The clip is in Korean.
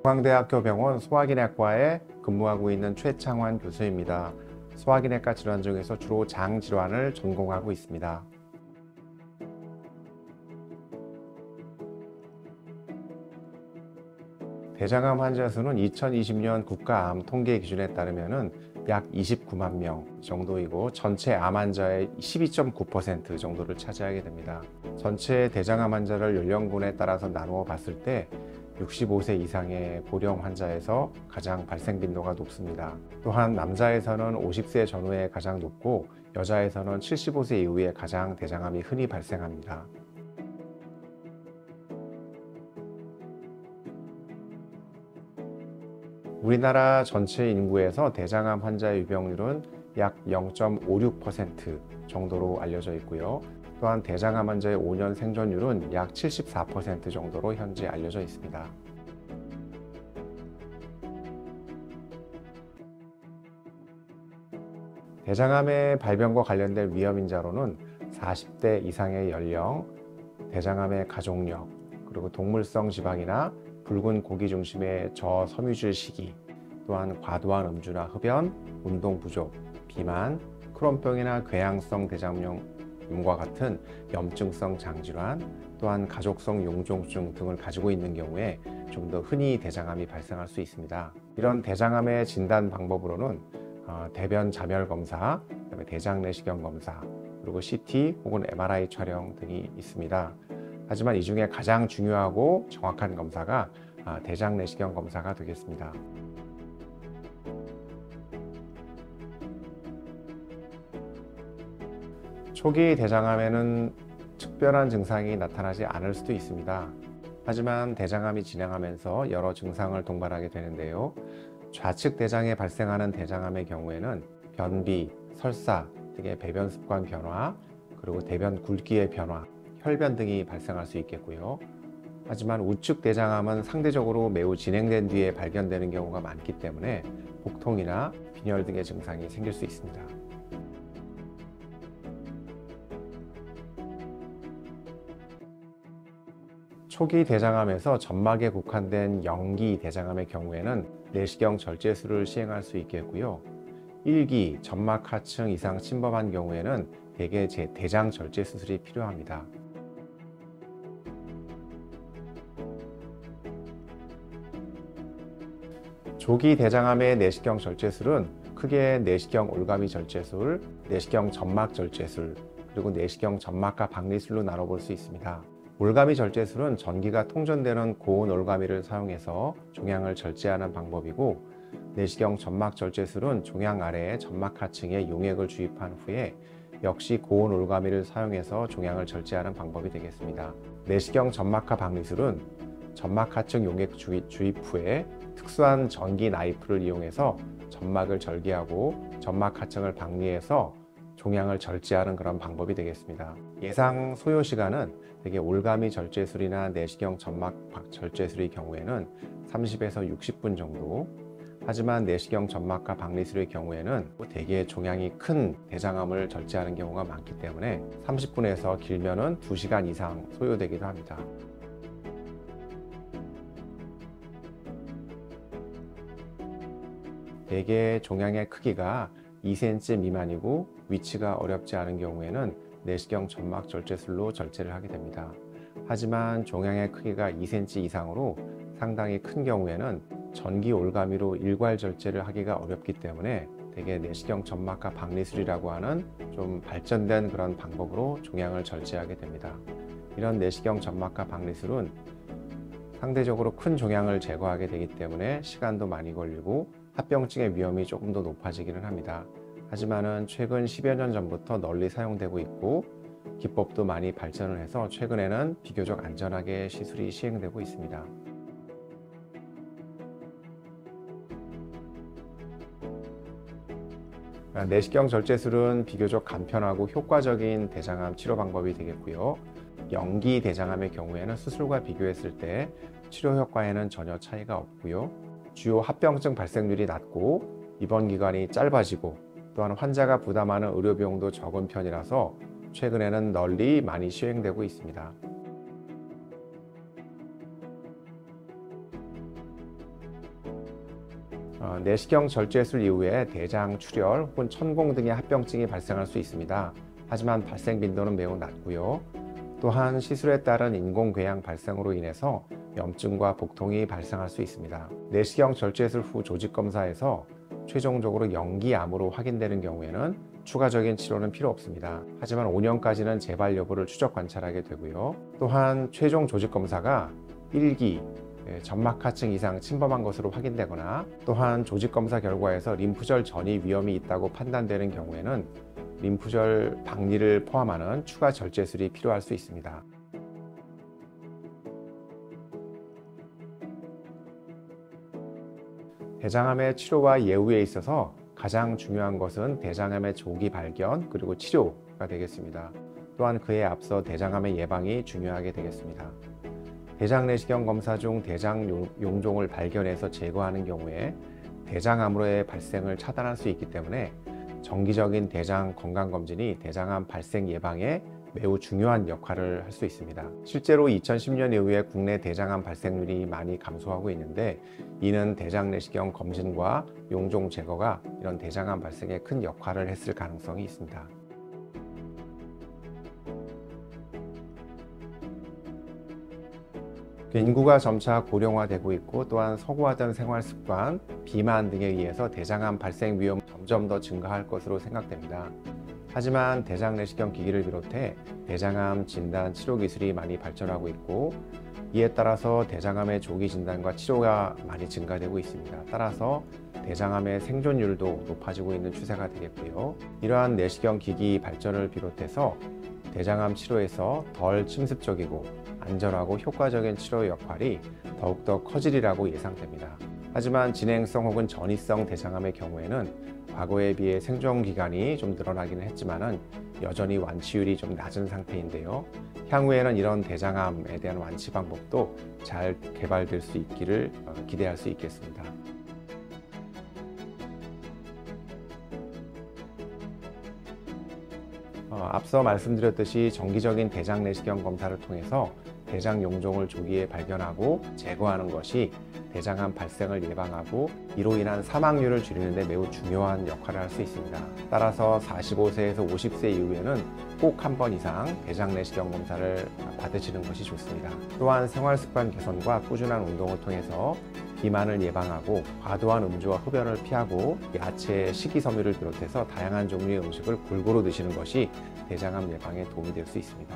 중앙대학교 병원 소화기내과에 근무하고 있는 최창환 교수입니다. 소화기내과 질환 중에서 주로 장 질환을 전공하고 있습니다. 대장암 환자 수는 2020년 국가암 통계 기준에 따르면 약 29만 명 정도이고 전체 암 환자의 12.9% 정도를 차지하게 됩니다. 전체 대장암 환자를 연령군에 따라서 나누어 봤을 때 65세 이상의 고령 환자에서 가장 발생 빈도가 높습니다. 또한 남자에서는 50세 전후에 가장 높고 여자에서는 75세 이후에 가장 대장암이 흔히 발생합니다. 우리나라 전체 인구에서 대장암 환자의 유병률은 약 0.56% 정도로 알려져 있고요. 또한 대장암 환자의 5년 생존율은 약 74% 정도로 현재 알려져 있습니다. 대장암의 발병과 관련된 위험인자로는 40대 이상의 연령, 대장암의 가족력, 그리고 동물성 지방이나 붉은 고기 중심의 저섬유질 식이, 또한 과도한 음주나 흡연, 운동 부족, 비만, 크론병이나 궤양성 대장염과 같은 염증성 장질환, 또한 가족성 용종증 등을 가지고 있는 경우에 좀 더 흔히 대장암이 발생할 수 있습니다. 이런 대장암의 진단 방법으로는 대변 자멸 검사, 그다음에 대장 내시경 검사, 그리고 CT 혹은 MRI 촬영 등이 있습니다. 하지만 이 중에 가장 중요하고 정확한 검사가 대장 내시경 검사가 되겠습니다. 초기 대장암에는 특별한 증상이 나타나지 않을 수도 있습니다. 하지만 대장암이 진행하면서 여러 증상을 동반하게 되는데요. 좌측 대장에 발생하는 대장암의 경우에는 변비, 설사 등의 배변 습관 변화, 그리고 대변 굵기의 변화, 혈변 등이 발생할 수 있겠고요. 하지만 우측 대장암은 상대적으로 매우 진행된 뒤에 발견되는 경우가 많기 때문에 복통이나 빈혈 등의 증상이 생길 수 있습니다. 초기 대장암에서 점막에 국한된 영기 대장암의 경우에는 내시경 절제술을 시행할 수 있겠고요. 1기 점막 하층 이상 침범한 경우에는 대개 대장 절제 수술이 필요합니다. 조기 대장암의 내시경 절제술은 크게 내시경 올가미 절제술, 내시경 점막 절제술, 그리고 내시경 점막과 박리술로 나눠볼 수 있습니다. 올가미 절제술은 전기가 통전되는 고온 올가미를 사용해서 종양을 절제하는 방법이고, 내시경 점막 절제술은 종양 아래에 점막 하층에 용액을 주입한 후에 역시 고온 올가미를 사용해서 종양을 절제하는 방법이 되겠습니다. 내시경 점막하 박리술은 점막 하층 용액 주입 후에 특수한 전기 나이프를 이용해서 점막을 절개하고 점막 하층을 박리해서 종양을 절제하는 그런 방법이 되겠습니다. 예상 소요 시간은 대개 올가미 절제술이나 내시경 점막 절제술의 경우에는 30에서 60분 정도, 하지만 내시경 점막과 박리술의 경우에는 대개 종양이 큰 대장암을 절제하는 경우가 많기 때문에 30분에서 길면은 2시간 이상 소요되기도 합니다. 대개 종양의 크기가 2cm 미만이고 위치가 어렵지 않은 경우에는 내시경 점막 절제술로 절제를 하게 됩니다. 하지만 종양의 크기가 2cm 이상으로 상당히 큰 경우에는 전기 올가미로 일괄 절제를 하기가 어렵기 때문에 대개 내시경 점막과 박리술이라고 하는 좀 발전된 그런 방법으로 종양을 절제하게 됩니다. 이런 내시경 점막과 박리술은 상대적으로 큰 종양을 제거하게 되기 때문에 시간도 많이 걸리고 합병증의 위험이 조금 더 높아지기는 합니다. 하지만은 최근 10여 년 전부터 널리 사용되고 있고 기법도 많이 발전을 해서 최근에는 비교적 안전하게 시술이 시행되고 있습니다. 내시경 절제술은 비교적 간편하고 효과적인 대장암 치료 방법이 되겠고요. 영기 대장암의 경우에는 수술과 비교했을 때 치료 효과에는 전혀 차이가 없고요. 주요 합병증 발생률이 낮고 입원 기간이 짧아지고 또한 환자가 부담하는 의료 비용도 적은 편이라서 최근에는 널리 많이 시행되고 있습니다. 내시경 절제술 이후에 대장 출혈 혹은 천공 등의 합병증이 발생할 수 있습니다. 하지만 발생 빈도는 매우 낮고요. 또한 시술에 따른 인공궤양 발생으로 인해서 염증과 복통이 발생할 수 있습니다. 내시경 절제술 후 조직검사에서 최종적으로 영기암으로 확인되는 경우에는 추가적인 치료는 필요 없습니다. 하지만 5년까지는 재발 여부를 추적 관찰하게 되고요. 또한 최종 조직검사가 1기 점막하층 이상 침범한 것으로 확인되거나 또한 조직검사 결과에서 림프절 전이 위험이 있다고 판단되는 경우에는 림프절 박리를 포함하는 추가 절제술이 필요할 수 있습니다. 대장암의 치료와 예후에 있어서 가장 중요한 것은 대장암의 조기 발견 그리고 치료가 되겠습니다. 또한 그에 앞서 대장암의 예방이 중요하게 되겠습니다. 대장 내시경 검사 중 대장 용종을 발견해서 제거하는 경우에 대장암으로의 발생을 차단할 수 있기 때문에 정기적인 대장 건강검진이 대장암 발생 예방에 매우 중요한 역할을 할 수 있습니다. 실제로 2010년 이후에 국내 대장암 발생률이 많이 감소하고 있는데 이는 대장 내시경 검진과 용종 제거가 이런 대장암 발생에 큰 역할을 했을 가능성이 있습니다. 인구가 점차 고령화되고 있고 또한 서구화된 생활습관, 비만 등에 의해서 대장암 발생 위험이 점점 더 증가할 것으로 생각됩니다. 하지만 대장 내시경 기기를 비롯해 대장암 진단 치료 기술이 많이 발전하고 있고 이에 따라서 대장암의 조기 진단과 치료가 많이 증가되고 있습니다. 따라서 대장암의 생존율도 높아지고 있는 추세가 되겠고요. 이러한 내시경 기기 발전을 비롯해서 대장암 치료에서 덜 침습적이고 안전하고 효과적인 치료 역할이 더욱더 커지리라고 예상됩니다. 하지만 진행성 혹은 전이성 대장암의 경우에는 과거에 비해 생존 기간이 좀 늘어나기는 했지만은 여전히 완치율이 좀 낮은 상태인데요. 향후에는 이런 대장암에 대한 완치 방법도 잘 개발될 수 있기를 기대할 수 있겠습니다. 앞서 말씀드렸듯이 정기적인 대장 내시경 검사를 통해서 대장 용종을 조기에 발견하고 제거하는 것이 대장암 발생을 예방하고 이로 인한 사망률을 줄이는 데 매우 중요한 역할을 할 수 있습니다. 따라서 45세에서 50세 이후에는 꼭 한 번 이상 대장 내시경 검사를 받으시는 것이 좋습니다. 또한 생활습관 개선과 꾸준한 운동을 통해서 비만을 예방하고 과도한 음주와 흡연을 피하고 야채, 식이섬유를 비롯해서 다양한 종류의 음식을 골고루 드시는 것이 대장암 예방에 도움이 될 수 있습니다.